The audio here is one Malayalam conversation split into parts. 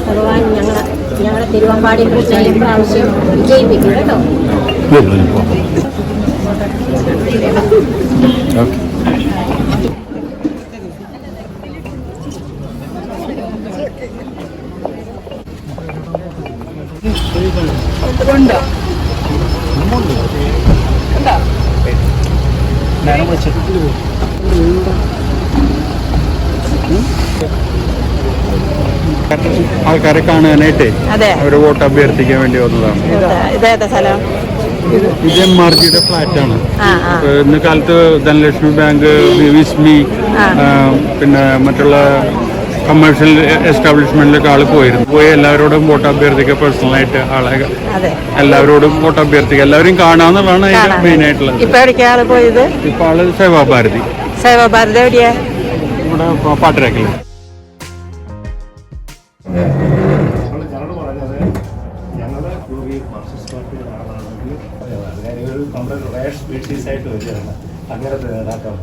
ഭഗവാൻ ഞങ്ങളെ തിരുവമ്പാടി കുറിച്ച് ഈ പ്രാവശ്യം വിജയിപ്പിക്കും കേട്ടോ. ആൾക്കാരെ കാണാനായിട്ട് അവര് വോട്ട് അഭ്യർത്ഥിക്കാൻ വേണ്ടി വന്നതാണ്. ഇത് MRGയുടെ ഫ്ലാറ്റാണ്. ഇന്ന് കാലത്ത് ധനലക്ഷ്മി ബാങ്ക്, വിസ്മി, പിന്നെ മറ്റുള്ള കമേഴ്ഷ്യൽ എസ്റ്റാബ്ലിഷ്മെന്റിലൊക്കെ ആള് പോയി എല്ലാവരോടും വോട്ട് അഭ്യർത്ഥിക്കുക. പേഴ്സണലായിട്ട് ആളെ എല്ലാവരോടും വോട്ട് അഭ്യർത്ഥിക്കുക. എല്ലാവരും കാണാന്നുള്ളതാണ് അതിന്റെ മെയിൻ ആയിട്ടുള്ളത്. ഇപ്പൊ ആള് സേവാഭാരതി ഇവിടെ പാട്ടരാക്കില്ല.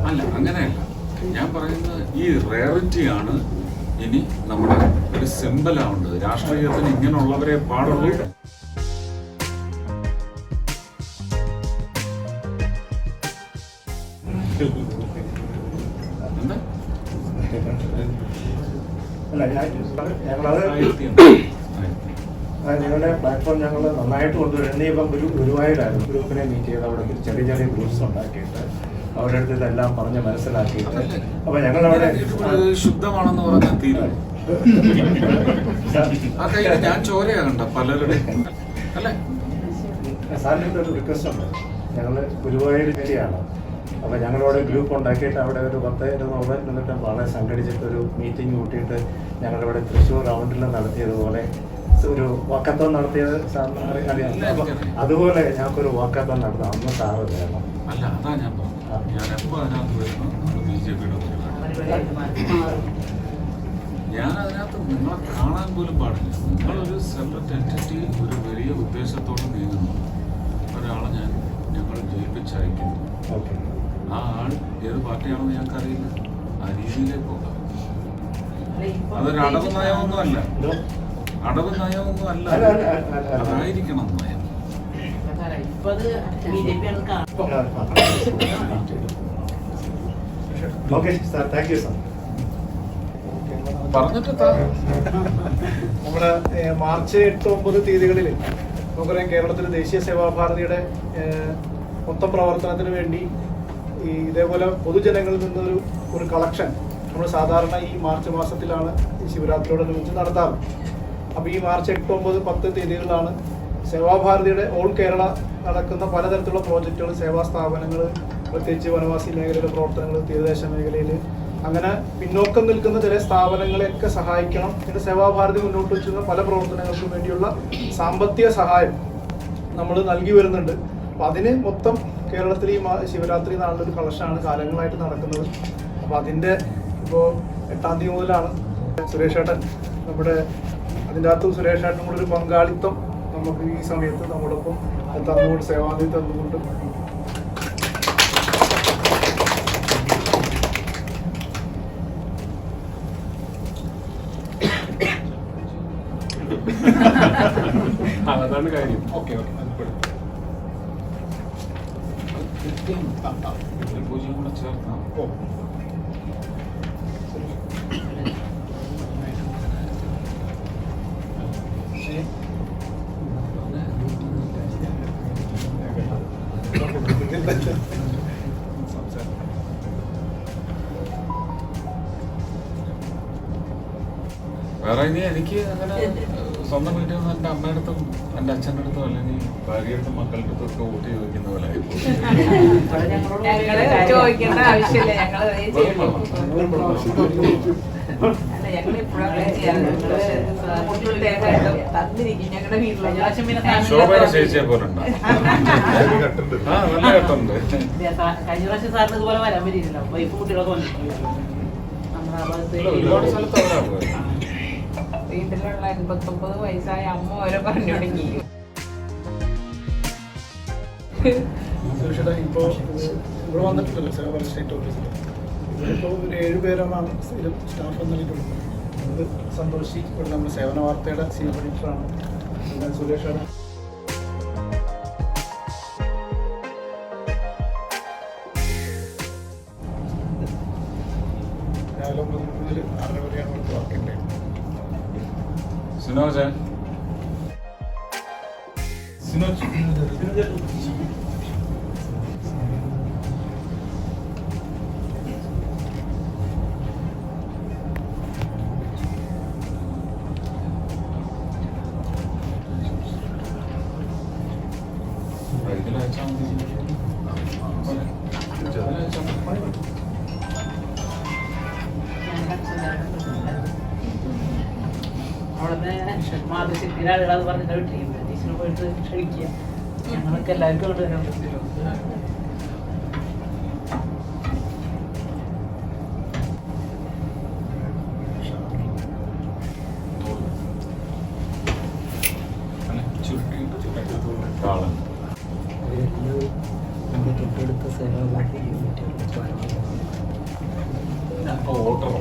അല്ല, അങ്ങനെയല്ല ഞാൻ പറയുന്നത്. ഈ റേറിറ്റി ആണ് ഇനി നമ്മുടെ ഒരു സിമ്പലാവേണ്ടത്. രാഷ്ട്രീയത്തിന് ഇങ്ങനെയുള്ളവരെ പാടുള്ളൂ. നിങ്ങളുടെ പ്ലാറ്റ്ഫോം ഞങ്ങൾ നന്നായിട്ട് കൊണ്ടുവരും. ഇനിയിപ്പം ഗുരുവായൂരായിരുന്നു ഗ്രൂപ്പിനെ മീറ്റ് ചെയ്ത് അവിടെ ചെറിയ ചെറിയ ഗ്രൂപ്പ്സ് ഉണ്ടാക്കിയിട്ട് അവരുടെ അടുത്ത് ഇതെല്ലാം പറഞ്ഞ് മനസ്സിലാക്കിയിട്ട് അപ്പൊ ഞങ്ങളവിടെ ശുദ്ധമാണെന്ന് പറഞ്ഞാൽ തീരും. ഞാൻ ചോരയാകണ്ട പലരുടെ അല്ലേ. സാറിൻ്റെ ഒരു റിക്വസ്റ്റ് ഉണ്ട്. ഞങ്ങൾ ഗുരുവായൂർ ഏരിയയാണ്. അപ്പോൾ ഞങ്ങളവിടെ ഗ്രൂപ്പ് ഉണ്ടാക്കിയിട്ട് അവിടെ ഒരു 10-20 നിന്നിട്ട് വളരെ സംഘടിച്ചിട്ട് ഒരു മീറ്റിംഗ് കൂട്ടിയിട്ട് ഞങ്ങളിവിടെ തൃശ്ശൂർ റൗണ്ടിൽ നടത്തിയതുപോലെ ഒരു വാക്കത്തോൺ നടത്തിയത് സാറിന് അറിയാം. അതുപോലെ ഞങ്ങൾക്കൊരു വാക്കത്തോൺ നടത്താം. അന്ന് സാറ് വേണം. അല്ല, അതാ ഞാൻ പറഞ്ഞു. ഞാൻ എപ്പോൾ അതിനകത്ത് വരുന്നു BJPയുടെ ഞാൻ അതിനകത്ത് നിങ്ങളെ കാണാൻ പോലും പാടില്ല. നിങ്ങളൊരു സെപ്പറേറ്റ് എൻറ്റിറ്റി ഒരു വലിയ ഉദ്ദേശത്തോടെ നീങ്ങുന്നു. ഒരാളെ ഞങ്ങൾ ജയിപ്പിച്ചയക്കുന്നു. ആ ആൾ ഏത് പാർട്ടിയാണെന്ന് ഞങ്ങൾക്കറിയില്ല. ആ രീതിയിലേക്ക് പോകാം. അതൊരു അടവ് നയമൊന്നും അല്ല. അടവ് നയമൊന്നും അല്ല. അതായിരിക്കണം നയം. നമ്മുടെ മാർച്ച് 8-9 തീയതികളിൽ നമുക്കറിയാം കേരളത്തിൽ ദേശീയ സേവാഭാരതിയുടെ മൊത്തം പ്രവർത്തനത്തിന് വേണ്ടി ഈ ഇതേപോലെ പൊതുജനങ്ങളിൽ നിന്നൊരു കളക്ഷൻ നമ്മൾ സാധാരണ ഈ മാർച്ച് മാസത്തിലാണ് ഈ ശിവരാത്രിയോടനുബന്ധിച്ച് നടത്താറ്. അപ്പോൾ ഈ മാർച്ച് 8, 9, 10 തീയതികളിലാണ് സേവാഭാരതിയുടെ ഓൾ കേരള നടക്കുന്ന പലതരത്തിലുള്ള പ്രോജക്റ്റുകൾ, സേവാ സ്ഥാപനങ്ങൾ, പ്രത്യേകിച്ച് വനവാസി മേഖലയിലെ പ്രവർത്തനങ്ങൾ, തീരദേശ മേഖലയിൽ അങ്ങനെ പിന്നോക്കം നിൽക്കുന്ന ചില സ്ഥാപനങ്ങളെയൊക്കെ സഹായിക്കണം. പിന്നെ സേവാഭാരതി മുന്നോട്ട് വെച്ചിരുന്ന പല പ്രവർത്തനങ്ങൾക്കും വേണ്ടിയുള്ള സാമ്പത്തിക സഹായം നമ്മൾ നൽകി വരുന്നുണ്ട്. അപ്പം അതിന് മൊത്തം കേരളത്തിൽ ഈ ശിവരാത്രി നാളിലൊരു കളക്ഷനാണ് കാലങ്ങളായിട്ട് നടക്കുന്നത്. അപ്പോൾ അതിൻ്റെ ഇപ്പോൾ 8-ാം തീയതി മുതലാണ് സുരേഷ് ഏട്ടൻ നമ്മുടെ അതിൻ്റെ അകത്ത് സുരേഷ് ഏട്ടനും കൂടെ ഒരു പങ്കാളിത്തം നമുക്ക് ഈ സമയത്ത് നമ്മോടൊപ്പം തന്നുകൊണ്ട് സേവാനിധി തന്നുകൊണ്ട് അതാണ് കാര്യം. ഓക്കെ പൂജയും കൂടെ ചേർക്കാം. വേറെ ഇനി എനിക്ക് അങ്ങനെ സ്വന്തം വീട്ടിൽ നിന്ന് എൻ്റെ അമ്മയുടെ അടുത്തും എൻ്റെ അച്ഛൻ്റെ അടുത്തും അല്ലെങ്കിൽ ഭാര്യയുടെ അടുത്തും മക്കളുടെ അടുത്തും ഒക്കെ വോട്ട് ചോദിക്കുന്ന പോലെ ചോദിക്കേണ്ട ആവശ്യമില്ല. ശോഭയുടെ ചേച്ചിയെ പോലെ ഉണ്ടോ? നല്ല ഘട്ടമുണ്ട്. കഴിഞ്ഞ പ്രാവശ്യം സാറിന് ഇതുപോലെ വരാൻ പറ്റിയില്ല. വൈഫ് കുട്ടികളൊക്കെ വന്നിട്ടുണ്ട്. ഒരുപാട് സ്ഥലത്ത് അവരാ പോയത്. വീട്ടിലുള്ള 89 വയസ്സായ അമ്മ ഓരോ പറഞ്ഞു തുടങ്ങി. സുരക്ഷയുടെ ഇപ്പോൾ ഇവിടെ വന്നിട്ടുണ്ടല്ലോ സേവ സ്റ്റേറ്റ് ഓഫീസിൽ ഇപ്പോൾ ഒരു 7 പേരാണ് സ്ഥിരം സ്റ്റാഫ് വന്നിട്ടുള്ളത്. അത് സന്തോഷി ഇവിടെ നമ്മുടെ സേവന വാർത്തയുടെ സീനിയർ എഡിറ്ററാണ്. പിന്നെ സുരേഷാണ്. രാവിലെ 9 മുതൽ 6 വരെയാണ് ഇവിടുത്തെ വർക്ക് ഉണ്ടായിരുന്നത്. സിനോജ് ഇതിലയച്ചാൽ മതി. അവിടെ മാതൃശക്തിയുടെ ആളുകളത് പറഞ്ഞിട്ട് വിട്ടിരിക്കുന്നത് ടീച്ചറിന് പോയിട്ട് ക്ഷണിക്കുക. ഞങ്ങൾക്ക് എല്ലാവർക്കും കൊണ്ട് വരാൻ പറ്റില്ലോ. കാളൻ തൊട്ടടുത്ത സേവാഭാരതി ഓട്ടർ